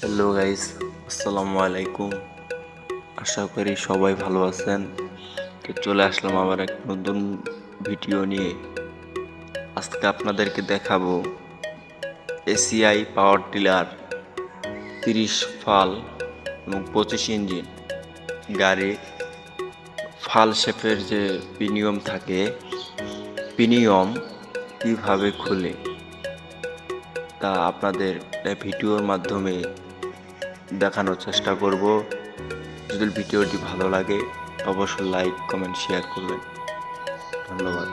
Hello guys, আসসালামু আলাইকুম। আশা করি সবাই ভালো আছেন। তো চলে আসলাম আবার এক নতুন ভিডিও নিয়ে। আজকে আপনাদেরকে দেখাবো এসিআই পাওয়ার টিলার 30 ফাল এবং 25 ইঞ্জিন গাড়ি ফাল শেপের যে পিনিয়ম থাকে, পিনিয়ম কিভাবে খুলে তা আপনাদের ভিডিওর মাধ্যমে দেখানোর চেষ্টা করব। যদি ভিডিওটি ভালো লাগে অবশ্যই লাইক কমেন্ট শেয়ার করবেন। ধন্যবাদ।